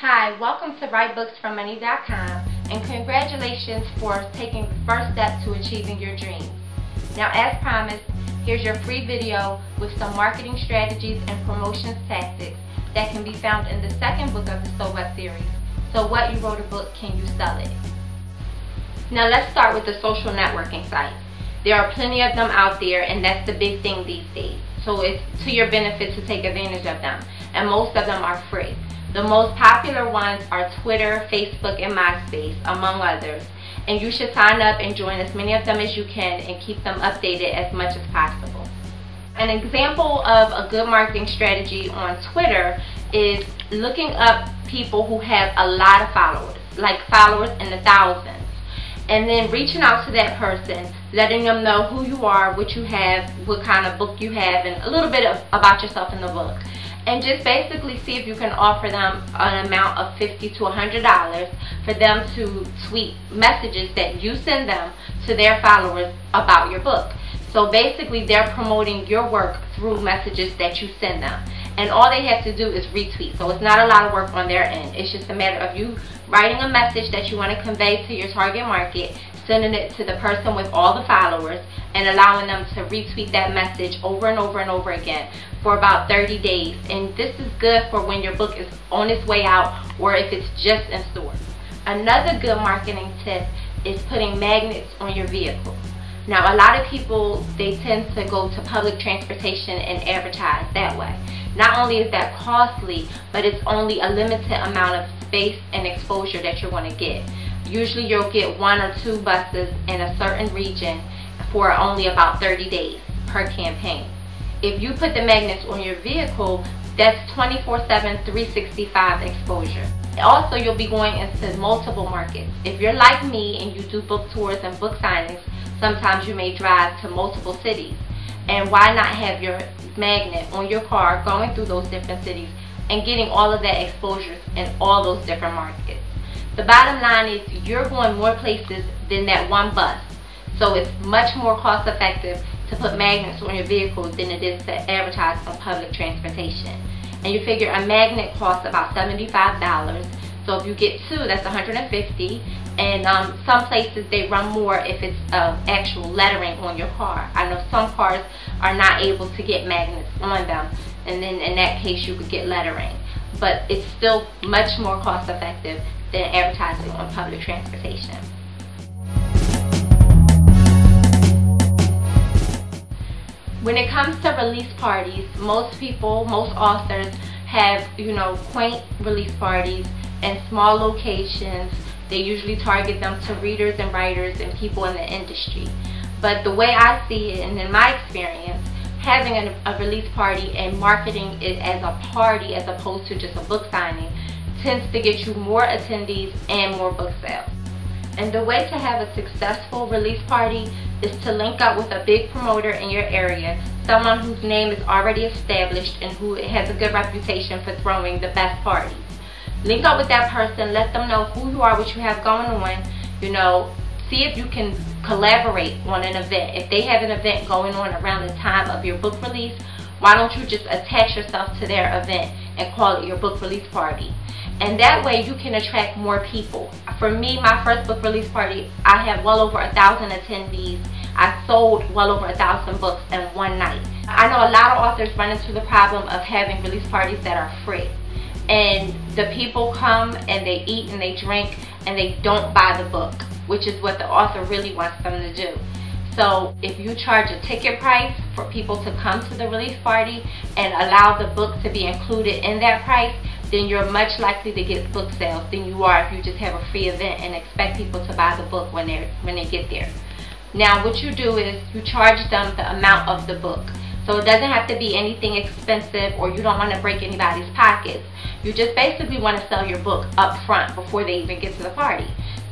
Hi, welcome to WriteBooksFromMoney.com, and congratulations for taking the first step to achieving your dreams. Now, as promised, here's your free video with some marketing strategies and promotions tactics that can be found in the second book of the So What series, So What You Wrote a Book, Can You Sell It? Now let's start with the social networking sites. There are plenty of them out there, and that's the big thing these days. So it's to your benefit to take advantage of them, and most of them are free. The most popular ones are Twitter, Facebook, and MySpace, among others. And you should sign up and join as many of them as you can and keep them updated as much as possible. An example of a good marketing strategy on Twitter is looking up people who have a lot of followers, like followers in the thousands, and then reaching out to that person, letting them know who you are, what you have, what kind of book you have, and a little bit about yourself in the book. And just basically see if you can offer them an amount of $50 to $100 for them to tweet messages that you send them to their followers about your book. So basically they're promoting your work through messages that you send them. And all they have to do is retweet. So it's not a lot of work on their end. It's just a matter of you writing a message that you want to convey to your target market, sending it to the person with all the followers, and allowing them to retweet that message over and over and over again for about 30 days. And this is good for when your book is on its way out or if it's just in stores. Another good marketing tip is putting magnets on your vehicle. Now, a lot of people, they tend to go to public transportation and advertise that way. Not only is that costly, but it's only a limited amount of space and exposure that you're going to get. Usually you'll get 1 or 2 buses in a certain region for only about 30 days per campaign. If you put the magnets on your vehicle, that's 24/7, 365 exposure. Also, you'll be going into multiple markets. If you're like me and you do book tours and book signings, sometimes you may drive to multiple cities. And why not have your magnet on your car going through those different cities and getting all of that exposure in all those different markets? The bottom line is you're going more places than that one bus. So it's much more cost effective to put magnets on your vehicle than it is to advertise on public transportation. And you figure a magnet costs about $75. So if you get 2, that's $150. And some places they run more if it's actual lettering on your car. I know some cars are not able to get magnets on them, and then in that case you could get lettering. But it's still much more cost effective than advertising on public transportation. When it comes to release parties, most authors have, quaint release parties in small locations. They usually target them to readers and writers and people in the industry. But the way I see it, and in my experience, having a release party and marketing it as a party as opposed to just a book signing tends to get you more attendees and more book sales. And the way to have a successful release party is to link up with a big promoter in your area, someone whose name is already established and who has a good reputation for throwing the best parties. Link up with that person, let them know who you are, what you have going on, see if you can collaborate on an event. If they have an event going on around the time of your book release, why don't you just attach yourself to their event and call it your book release party? And that way you can attract more people. For me, my first book release party, I had well over 1,000 attendees. I sold well over 1,000 books in one night. I know a lot of authors run into the problem of having release parties that are free. And the people come and they eat and they drink and they don't buy the book, which is what the author really wants them to do. So if you charge a ticket price for people to come to the release party and allow the book to be included in that price, then you're much likely to get book sales than you are if you just have a free event and expect people to buy the book when they get there. Now what you do is you charge them the amount of the book. So it doesn't have to be anything expensive, or you don't want to break anybody's pockets. You just basically want to sell your book up front before they even get to the party.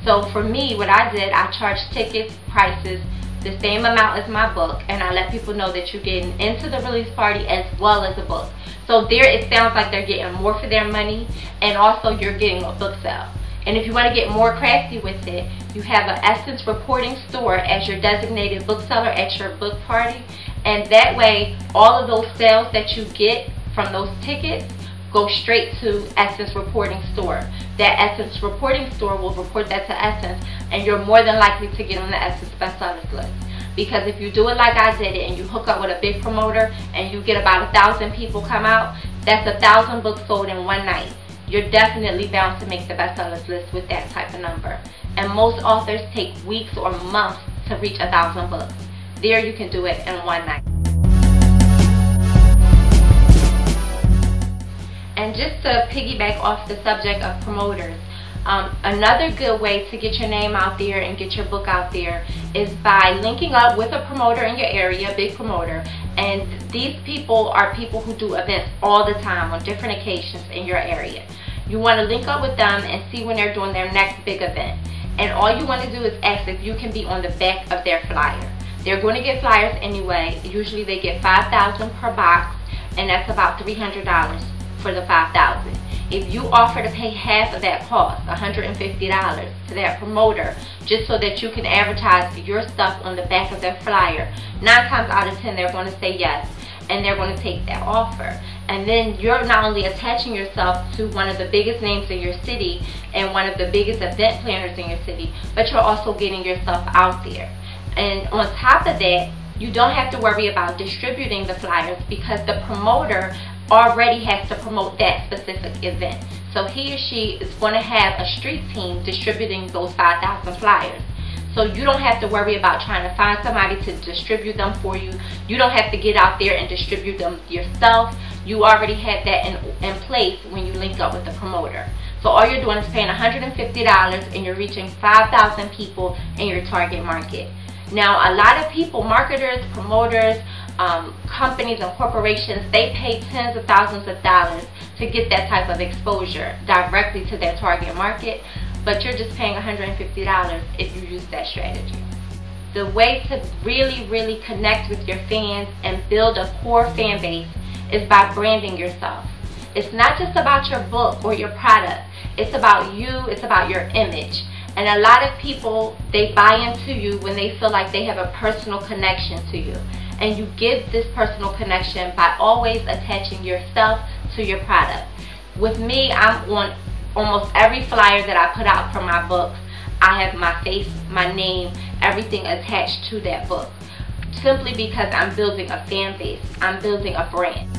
So for me, what I did, I charged tickets prices the same amount as my book, and I let people know that you're getting into the release party as well as a book. So there it sounds like they're getting more for their money, and also you're getting a book sale. And if you want to get more crafty with it, you have an Essence reporting store as your designated bookseller at your book party, and that way all of those sales that you get from those tickets go straight to Essence Reporting Store. That Essence Reporting Store will report that to Essence, and you're more than likely to get on the Essence bestsellers list. Because if you do it like I did it and you hook up with a big promoter and you get about 1,000 people come out, that's 1,000 books sold in one night. You're definitely bound to make the bestsellers list with that type of number. And most authors take weeks or months to reach 1,000 books. There you can do it in one night. And just to piggyback off the subject of promoters, another good way to get your name out there and get your book out there is by linking up with a promoter in your area, a big promoter. And these people are people who do events all the time on different occasions in your area. You want to link up with them and see when they're doing their next big event. And all you want to do is ask if you can be on the back of their flyer. They're going to get flyers anyway. Usually they get 5,000 per box, and that's about $300 for the 5,000. If you offer to pay half of that cost, $150 to that promoter, just so that you can advertise your stuff on the back of their flyer, 9 times out of 10 they're going to say yes, and they're going to take that offer. And then you're not only attaching yourself to one of the biggest names in your city and one of the biggest event planners in your city, but you're also getting yourself out there. And on top of that, you don't have to worry about distributing the flyers, because the promoter already has to promote that specific event. So he or she is going to have a street team distributing those 5,000 flyers. So you don't have to worry about trying to find somebody to distribute them for you. You don't have to get out there and distribute them yourself. You already have that in place when you link up with the promoter. So all you're doing is paying $150 and you're reaching 5,000 people in your target market. Now, a lot of people, marketers, promoters, companies and corporations, they pay tens of thousands of dollars to get that type of exposure directly to their target market, but you're just paying $150 if you use that strategy. The way to really connect with your fans and build a core fan base is by branding yourself. It's not just about your book or your product, it's about you, it's about your image. And a lot of people, they buy into you when they feel like they have a personal connection to you. And you give this personal connection by always attaching yourself to your product. With me, I'm on almost every flyer that I put out for my books. I have my face, my name, everything attached to that book. Simply because I'm building a fan base. I'm building a brand.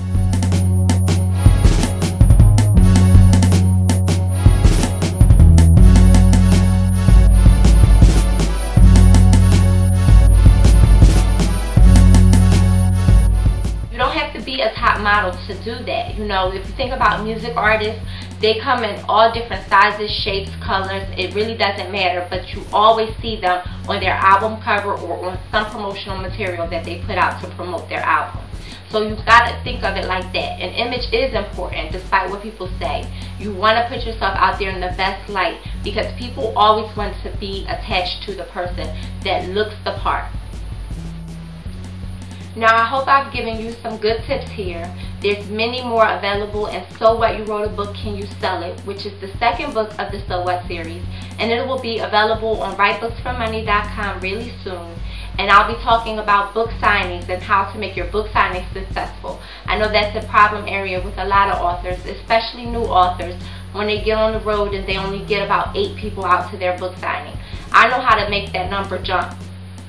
A top model to do that. You know, if you think about music artists, they come in all different sizes, shapes, colors. It really doesn't matter, but you always see them on their album cover or on some promotional material that they put out to promote their album. So you've got to think of it like that. An image is important, despite what people say. You want to put yourself out there in the best light, because people always want to be attached to the person that looks the part. Now, I hope I've given you some good tips here. There's many more available in So What You Wrote a Book, Can You Sell It?, which is the second book of the So What series. And it will be available on writebooksformoney.com really soon. And I'll be talking about book signings and how to make your book signings successful. I know that's a problem area with a lot of authors, especially new authors, when they get on the road and they only get about 8 people out to their book signing. I know how to make that number jump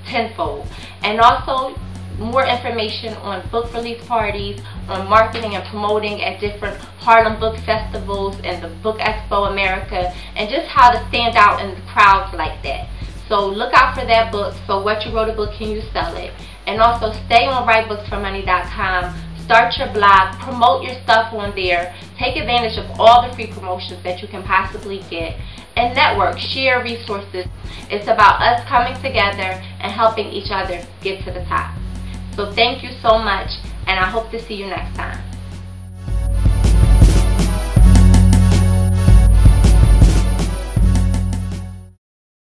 tenfold. And also, more information on book release parties, on marketing and promoting at different Harlem Book Festivals and the Book Expo America, and just how to stand out in the crowds like that. So look out for that book, So What You Wrote a Book, Can You Sell It? And also stay on writebooksformoney.com, start your blog, promote your stuff on there, take advantage of all the free promotions that you can possibly get, and network, share resources. It's about us coming together and helping each other get to the top. So thank you so much, and I hope to see you next time.